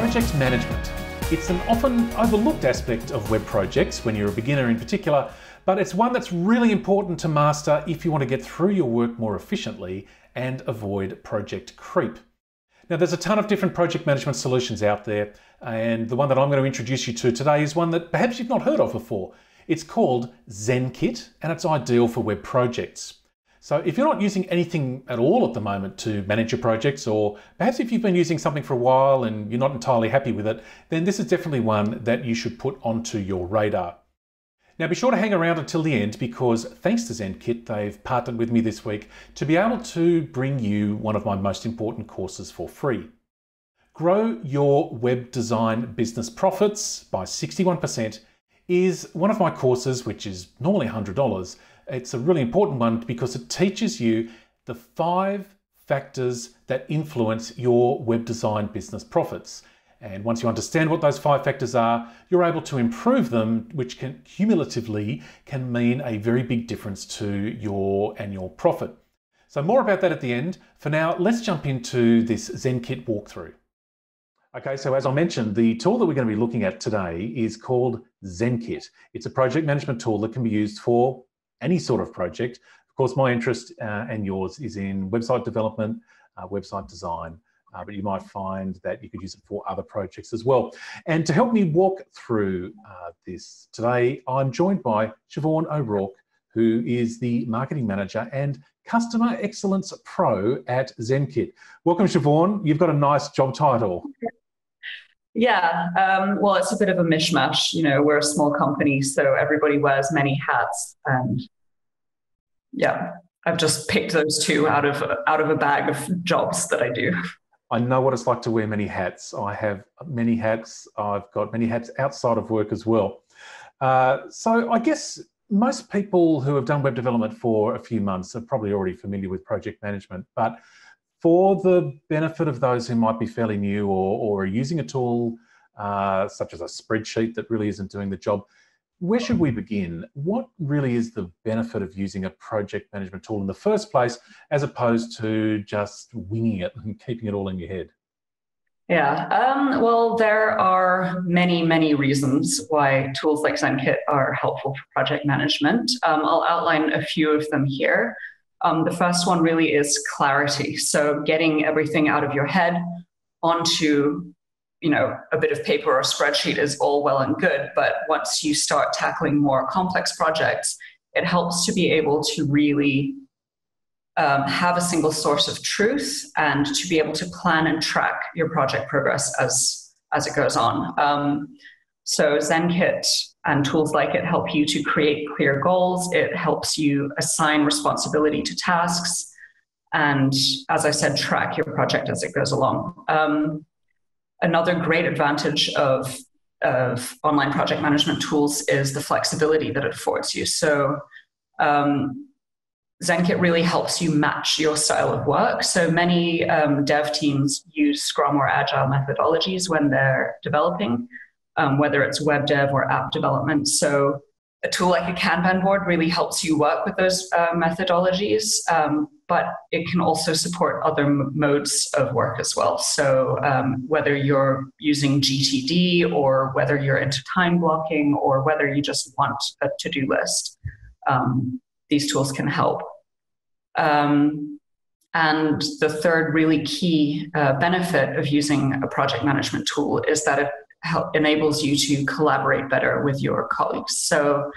Project management. It's an often overlooked aspect of web projects when you're a beginner in particular, but it's one that's really important to master if you want to get through your work more efficiently and avoid project creep. Now, there's a ton of different project management solutions out there, and the one that I'm going to introduce you to today is one that perhaps you've not heard of before. It's called Zenkit, and it's ideal for web projects. So if you're not using anything at all at the moment to manage your projects, or perhaps if you've been using something for a while and you're not entirely happy with it, then this is definitely one that you should put onto your radar. Now be sure to hang around until the end, because thanks to Zenkit, they've partnered with me this week to be able to bring you one of my most important courses for free. Grow Your Web Design Business Profits by 61% is one of my courses, which is normally $100. It's a really important one because it teaches you the 5 factors that influence your web design business profits. And once you understand what those 5 factors are, you're able to improve them, which can cumulatively can mean a very big difference to your annual profit. So more about that at the end. For now, let's jump into this Zenkit walkthrough. Okay, so as I mentioned, the tool that we're going to be looking at today is called Zenkit. It's a project management tool that can be used for any sort of project. Of course, my interest and yours is in website development, website design, but you might find that you could use it for other projects as well. And to help me walk through this today, I'm joined by Siobhan O'Rourke, who is the Marketing Manager and Customer Excellence Pro at Zenkit. Welcome, Siobhan. You've got a nice job title. Yeah, well, it's a bit of a mishmash. You know, we're a small company, so everybody wears many hats. And yeah, I've just picked those 2 out of a bag of jobs that I do. I know what it's like to wear many hats. I have many hats. I've got many hats outside of work as well. So I guess most people who have done web development for a few months are probably already familiar with project management. But for the benefit of those who might be fairly new or are using a tool such as a spreadsheet that really isn't doing the job, where should we begin? What really is the benefit of using a project management tool in the first place, as opposed to just winging it and keeping it all in your head? Yeah, well, there are many, many reasons why tools like Zenkit are helpful for project management. I'll outline a few of them here. The first one really is clarity. So getting everything out of your head onto, a bit of paper or a spreadsheet is all well and good. But once you start tackling more complex projects, it helps to be able to really have a single source of truth and to be able to plan and track your project progress as it goes on. So Zenkit and tools like it help you to create clear goals. It helps you assign responsibility to tasks. And as I said, track your project as it goes along. Another great advantage of online project management tools is the flexibility that it affords you. So Zenkit really helps you match your style of work. So many dev teams use Scrum or Agile methodologies when they're developing, whether it's web dev or app development. So a tool like a Kanban board really helps you work with those methodologies, but it can also support other modes of work as well. So whether you're using GTD or whether you're into time blocking or whether you just want a to-do list, these tools can help. And the third really key benefit of using a project management tool is that it enables you to collaborate better with your colleagues. So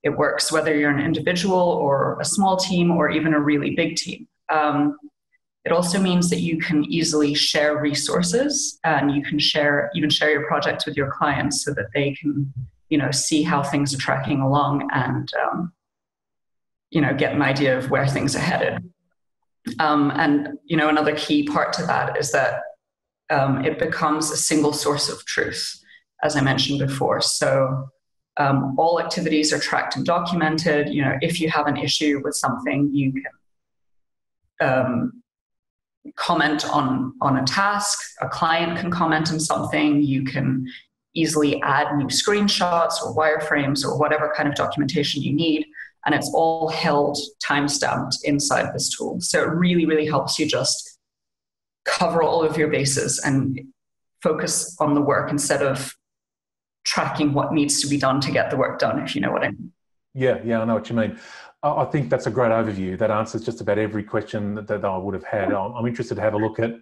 it works whether you're an individual or a small team or even a really big team. It also means that you can easily share resources, and you can share your projects with your clients so that they can, see how things are tracking along and get an idea of where things are headed. And another key part to that is that it becomes a single source of truth, as I mentioned before. So all activities are tracked and documented. If you have an issue with something, you can comment on a task. A client can comment on something. You can easily add new screenshots or wireframes or whatever kind of documentation you need. And it's all held time-stamped inside this tool. So it really, really helps you just cover all of your bases and focus on the work instead of tracking what needs to be done to get the work done, if you know what I mean. Yeah, I know what you mean. I think that's a great overview. That answers just about every question that I would have had. I'm interested to have a look at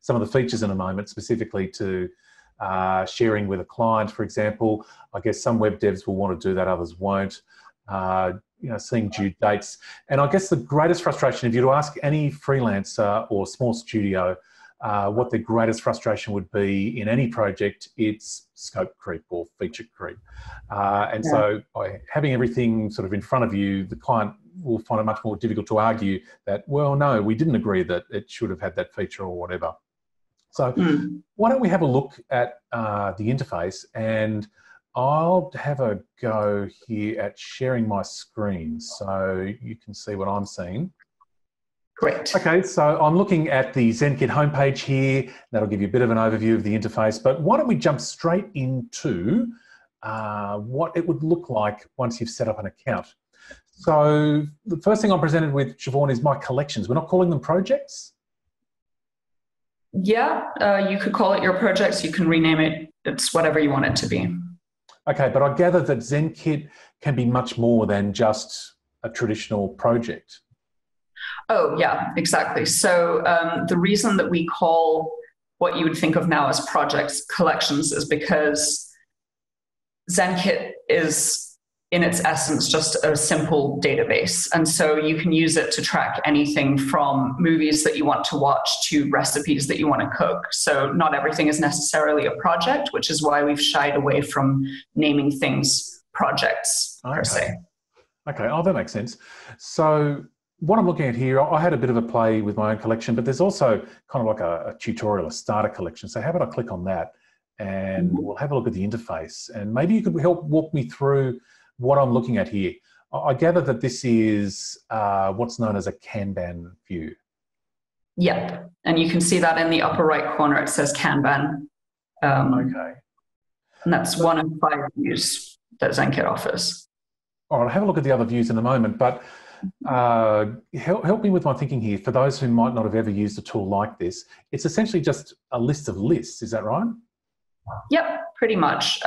some of the features in a moment, specifically to sharing with a client, for example. I guess some web devs will want to do that, others won't. Seeing due dates. And I guess the greatest frustration, if you were to ask any freelancer or small studio what their greatest frustration would be in any project, it's scope creep or feature creep. So by having everything sort of in front of you, the client will find it much more difficult to argue that, well, no, we didn't agree that it should have had that feature or whatever. So why don't we have a look at the interface, and I'll have a go here at sharing my screen so you can see what I'm seeing. Great. Okay, so I'm looking at the Zenkit homepage here. That'll give you a bit of an overview of the interface, but why don't we jump straight into what it would look like once you've set up an account. So the first thing I'm presented with, Siobhan, is my collections. We're not calling them projects? Yeah, you could call it your projects. You can rename it. It's whatever you want it to be. Okay, but I gather that Zenkit can be much more than just a traditional project. Oh, yeah, exactly. So the reason that we call what you would think of now as projects collections is because Zenkit is, in its essence, just a simple database. And so you can use it to track anything from movies that you want to watch to recipes that you want to cook. So not everything is necessarily a project, which is why we've shied away from naming things projects per se. Okay, oh, that makes sense. So what I'm looking at here, I had a bit of a play with my own collection, but there's also kind of like a tutorial, a starter collection. So how about I click on that and we'll have a look at the interface, and maybe you could help walk me through what I'm looking at here. I gather that this is what's known as a Kanban view. Yep, and you can see that in the upper right corner, it says Kanban. Okay. And that's one of 5 views that Zenkit offers. All right, I'll have a look at the other views in a moment, but help me with my thinking here. For those who might not have ever used a tool like this, it's essentially just a list of lists, is that right? Yep, pretty much.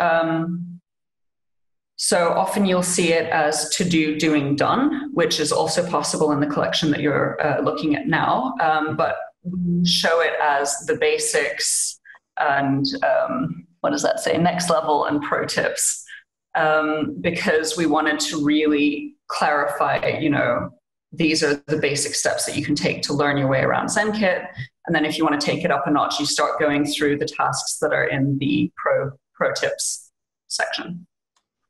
So often you'll see it as to do, doing, done, which is also possible in the collection that you're looking at now. But we show it as the basics and what does that say? Next level and pro tips, because we wanted to really clarify, these are the basic steps that you can take to learn your way around Zenkit. And then if you want to take it up a notch, you start going through the tasks that are in the pro tips section.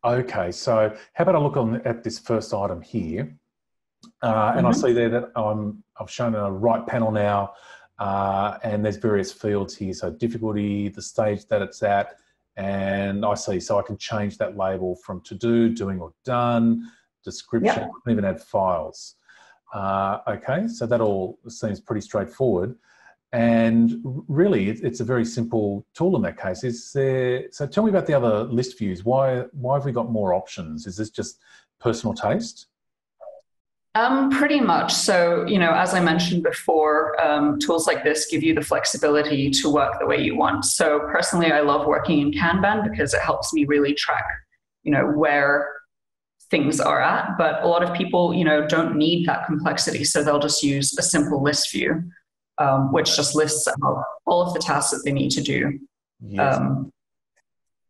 Okay, so how about I look at this first item here, and I see there that I've shown a right panel now, and there's various fields here. So difficulty, the stage that it's at, and I see, so I can change that label from to do, doing or done, description, I can even add files. Okay, so that all seems pretty straightforward. And really, it's a very simple tool in that case. So tell me about the other list views. Why have we got more options? Is this just personal taste? Pretty much. So, as I mentioned before, tools like this give you the flexibility to work the way you want. So personally, I love working in Kanban because it helps me really track, where things are at. But a lot of people, don't need that complexity. So they'll just use a simple list view. Which just lists out all of the tasks that they need to do. Yes.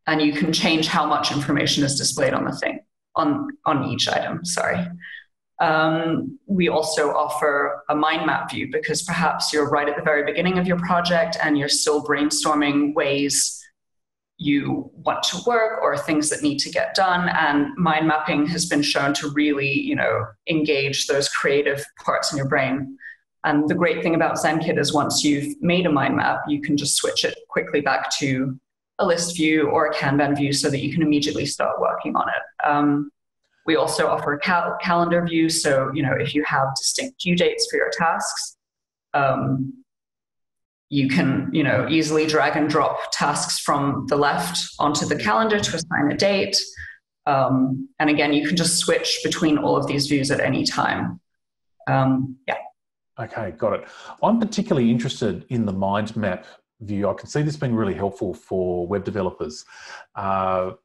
And you can change how much information is displayed on the thing, on each item, sorry. We also offer a mind map view because perhaps you're right at the very beginning of your project and you're still brainstorming ways you want to work or things that need to get done. And mind mapping has been shown to really, engage those creative parts in your brain. And the great thing about Zenkit is once you've made a mind map, you can just switch it quickly back to a list view or a Kanban view so that you can immediately start working on it. We also offer a calendar view. So, if you have distinct due dates for your tasks, you can, easily drag and drop tasks from the left onto the calendar to assign a date. And again, you can just switch between all of these views at any time. Okay, got it. I'm particularly interested in the mind map view, I can see this being really helpful for web developers. How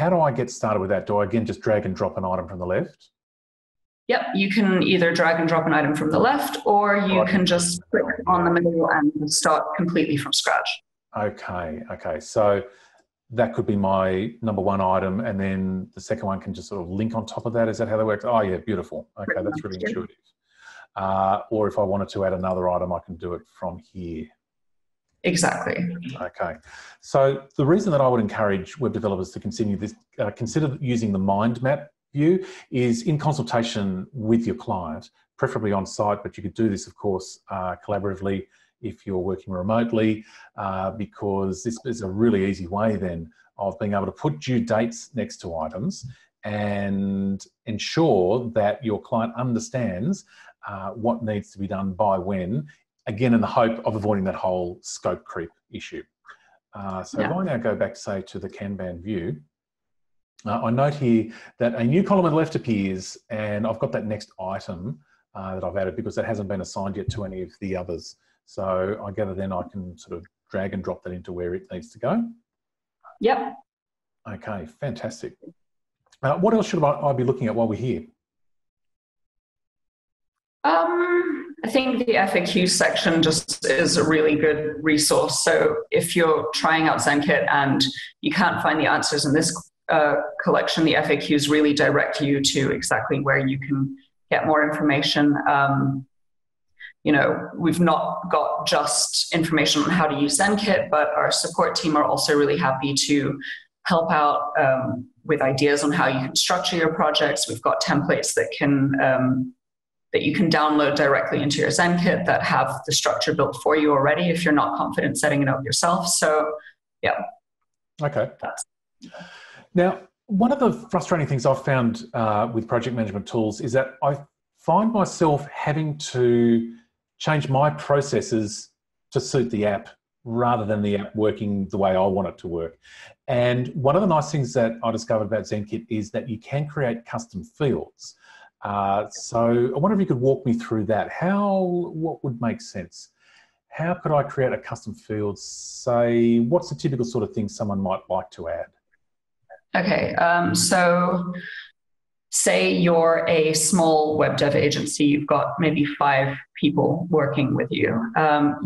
do I get started with that? Do I again just drag and drop an item from the left? Yep, you can either drag and drop an item from the left, or you can just click on the middle and start completely from scratch. Okay. So that could be my number one item, and then the second one can just sort of link on top of that. Is that how that works? Oh, yeah, beautiful. Okay, that's really intuitive. Or if I wanted to add another item, I can do it from here. Exactly. Okay. So the reason that I would encourage web developers to consider using the mind map view is in consultation with your client, preferably on site, but you could do this, of course, collaboratively if you're working remotely, because this is a really easy way then of being able to put due dates next to items and ensure that your client understands what needs to be done by when, again, in the hope of avoiding that whole scope creep issue. If I now go back, say, to the Kanban view, I note here that a new column on the left appears, and I've got that next item that I've added because that hasn't been assigned yet to any of the others. So I gather then I can sort of drag and drop that into where it needs to go. Yep. Okay, fantastic. What else should I be looking at while we're here? I think the FAQ section just is a really good resource. So if you're trying out Zenkit and you can't find the answers in this collection, the FAQs really direct you to exactly where you can get more information. We've not got just information on how to use Zenkit, but our support team are also really happy to help out with ideas on how you can structure your projects. We've got templates that you can download directly into your Zenkit that have the structure built for you already if you're not confident setting it up yourself. So, yeah. Okay. Now, one of the frustrating things I've found with project management tools is that I find myself having to change my processes to suit the app rather than the app working the way I want it to work. And one of the nice things that I discovered about Zenkit is that you can create custom fields. So I wonder if you could walk me through that. What would make sense? How could I create a custom field? Say, what's the typical sort of thing someone might like to add? Okay, so say you're a small web dev agency, you've got maybe 5 people working with you.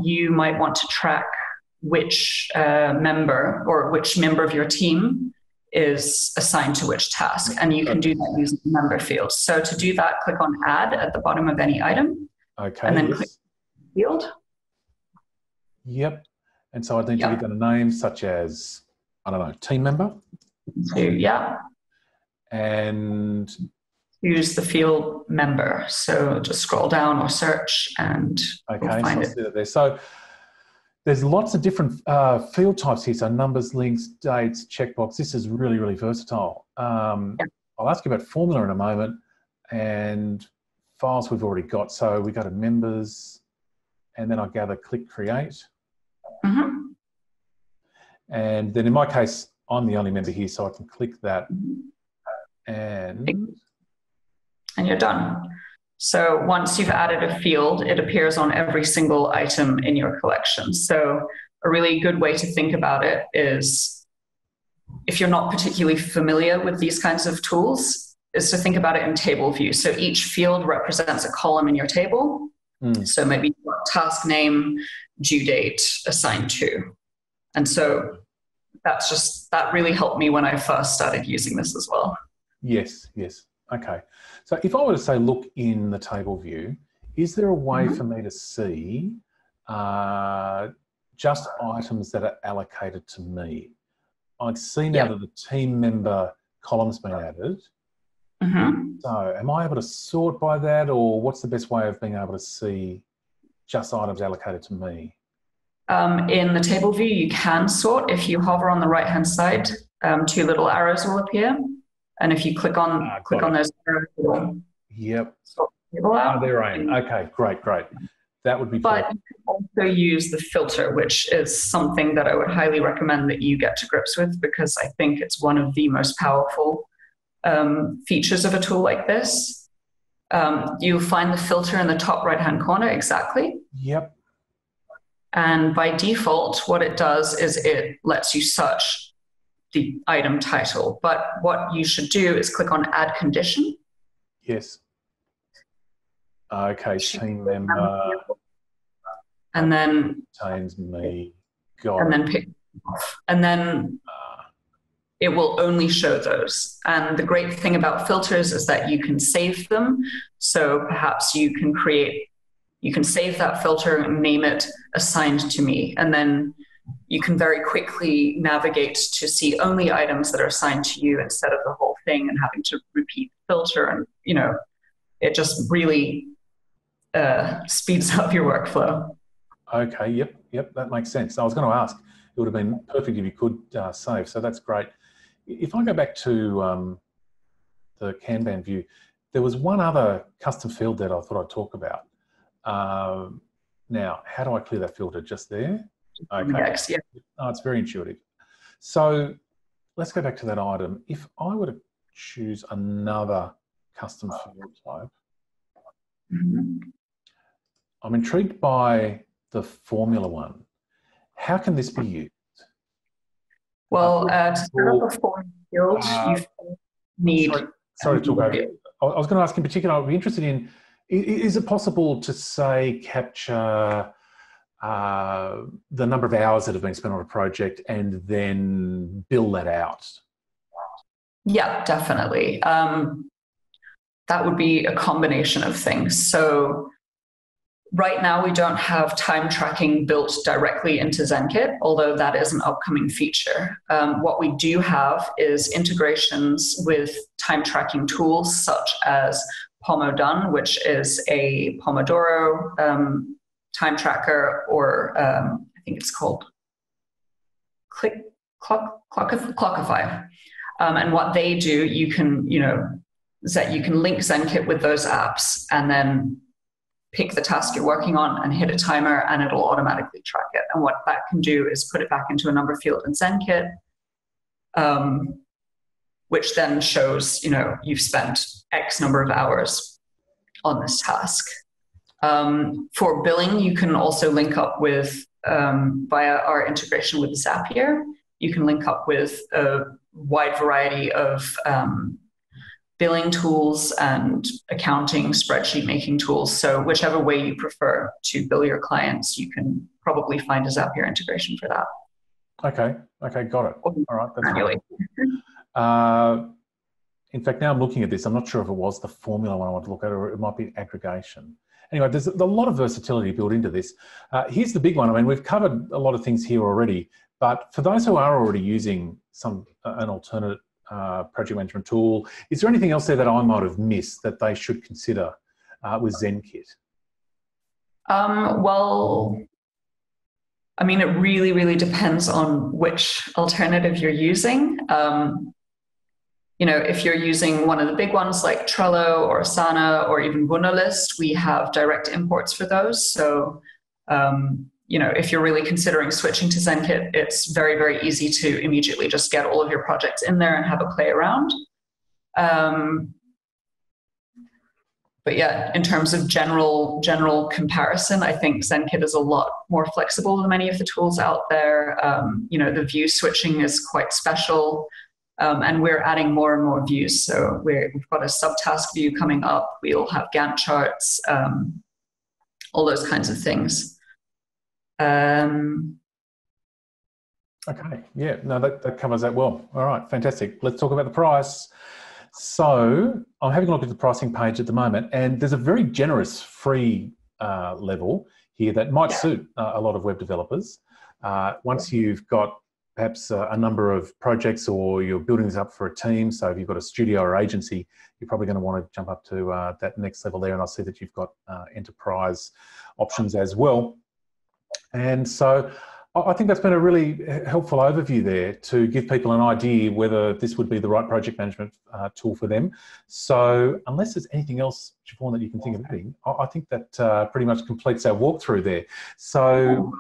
You might want to track which member of your team is assigned to which task, and you can do that using the member field. So to do that, click on Add at the bottom of any item, and then click Field. Yep. And so I need to give it a name such as, I don't know, team member. And use the field member. So just scroll down or search and you'll find it there. So there's lots of different field types here. So numbers, links, dates, checkbox. This is really, really versatile. I'll ask you about formula in a moment, and files we've already got. So we go to members, and then I gather click create. Mm-hmm. And then in my case, I'm the only member here, so I can click that and you're done. So once you've added a field, it appears on every single item in your collection. So a really good way to think about it is, if you're not particularly familiar with these kinds of tools, is to think about it in table view. So each field represents a column in your table. So maybe you've got task name, due date, assigned to. And so that really helped me when I first started using this as well. Yes. Okay. So if I were to say, look in the table view, is there a way for me to see just items that are allocated to me? I see now that the team member column's been added. So am I able to sort by that, or what's the best way of being able to see just items allocated to me? In the table view, you can sort. If you hover on the right-hand side, 2 little arrows will appear. And if you click on those arrows, it'll sort the table out. Oh, there I am. Okay, great. That would be But you can also use the filter, which is something that I would highly recommend that you get to grips with, because I think it's one of the most powerful features of a tool like this. You'll find the filter in the top right-hand corner, exactly. Yep. And by default, what it does is it lets you search the item title. But what you should do is click on Add Condition. Yes. Okay, team member. And then contains me. Got and it. then pick off. And then it will only show those. And the great thing about filters is that you can save them. So perhaps you can save that filter and name it assigned to me. And then you can very quickly navigate to see only items that are assigned to you instead of the whole thing and having to repeat the filter. And, it just really speeds up your workflow. Okay, yep, that makes sense. I was going to ask, it would have been perfect if you could save, so that's great. If I go back to the Kanban view, there was one other custom field that I thought I'd talk about. Now, how do I clear that filter? Just there? Okay. Yes, yeah. Oh, it's very intuitive. So let's go back to that item. If I were to choose another custom field type, I'm intrigued by the formula one. How can this be used? Well, to set up a form field, you need... Sorry to talk over you. I was going to ask in particular, I'd be interested in, is it possible to say capture the number of hours that have been spent on a project and then bill that out? Yeah, definitely. That would be a combination of things. So right now we don't have time tracking built directly into Zenkit, although that is an upcoming feature. What we do have is integrations with time tracking tools such as Pomodone, which is a Pomodoro time tracker, or I think it's called Clockify. And what they do, you can link Zenkit with those apps and then pick the task you're working on and hit a timer, and it'll automatically track it. And what that can do is put it back into a number field in Zenkit, which then shows, you've spent X number of hours on this task. For billing, you can also link up with, via our integration with Zapier, you can link up with a wide variety of billing tools and accounting, spreadsheet making tools. So whichever way you prefer to bill your clients, you can probably find a Zapier integration for that. Okay, got it. All right, that's really. In fact, now I'm looking at this, I'm not sure if it was the formula one I want to look at, or it might be aggregation. Anyway, there's a lot of versatility built into this. Here's the big one. I mean, we've covered a lot of things here already, but for those who are already using an alternate project management tool, is there anything else there that I might have missed that they should consider with Zenkit? Well, I mean, it really, really depends on which alternative you're using. If you're using one of the big ones like Trello or Asana or even Wunderlist, we have direct imports for those. So, if you're really considering switching to Zenkit, it's very, very easy to immediately just get all of your projects in there and have a play around. But yeah, in terms of general comparison, I think Zenkit is a lot more flexible than many of the tools out there. The view switching is quite special. And we're adding more and more views. So we've got a subtask view coming up. We'll have Gantt charts, all those kinds of things. Okay, yeah, no, that covers that well. All right, fantastic. Let's talk about the price. So I'm having a look at the pricing page at the moment, and there's a very generous free level here that might suit a lot of web developers. Once you've got perhaps a number of projects, or you're building this up for a team. So if you've got a studio or agency, you're probably going to want to jump up to that next level there. And I see that you've got enterprise options as well. And so I think that's been a really helpful overview there to give people an idea whether this would be the right project management tool for them. So unless there's anything else, Siobhan, that you can think of adding, I think that pretty much completes our walkthrough there. So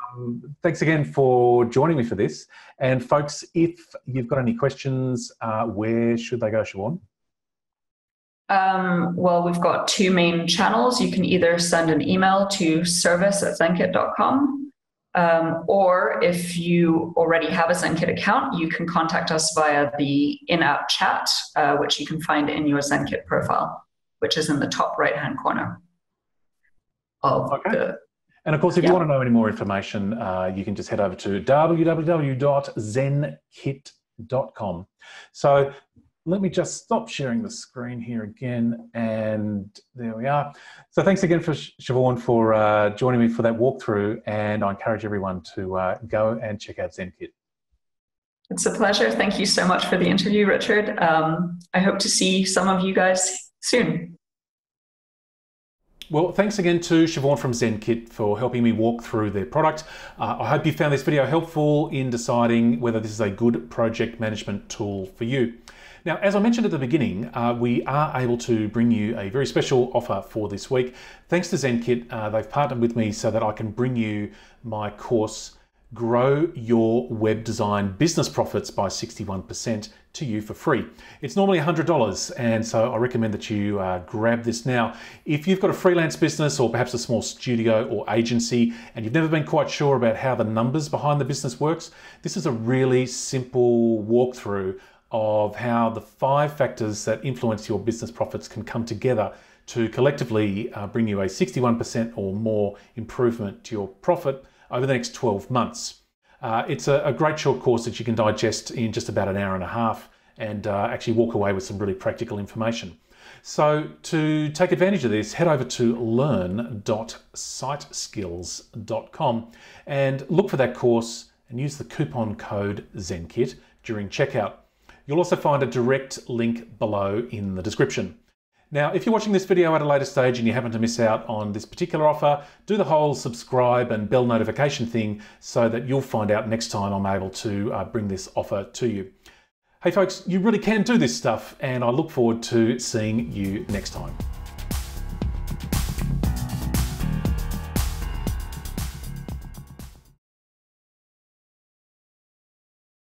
thanks again for joining me for this. And folks, if you've got any questions, where should they go, Siobhan? Well, we've got two main channels. You can either send an email to service@zenkit.com, Or if you already have a Zenkit account, you can contact us via the in-app chat, which you can find in your Zenkit profile, which is in the top right-hand corner of the... And of course, if you want to know any more information, you can just head over to www.zenkit.com. So let me just stop sharing the screen here again, and there we are. So thanks again for Siobhan for joining me for that walkthrough, and I encourage everyone to go and check out Zenkit. It's a pleasure. Thank you so much for the interview, Richard. I hope to see some of you guys soon. Well, thanks again to Siobhan from Zenkit for helping me walk through their product. I hope you found this video helpful in deciding whether this is a good project management tool for you. Now, as I mentioned at the beginning, we are able to bring you a very special offer for this week. Thanks to Zenkit, they've partnered with me so that I can bring you my course, Grow Your Web Design Business Profits by 61% to you for free. It's normally $100, and so I recommend that you grab this now. If you've got a freelance business or perhaps a small studio or agency and you've never been quite sure about how the numbers behind the business works, this is a really simple walkthrough of how the 5 factors that influence your business profits can come together to collectively bring you a 61% or more improvement to your profit over the next 12 months. It's a great short course that you can digest in just about an hour and a half and actually walk away with some really practical information. So to take advantage of this, head over to learn.siteskills.com and look for that course and use the coupon code Zenkit during checkout. You'll also find a direct link below in the description. Now, if you're watching this video at a later stage and you happen to miss out on this particular offer, do the whole subscribe and bell notification thing so that you'll find out next time I'm able to bring this offer to you. Hey folks, you really can do this stuff, and I look forward to seeing you next time.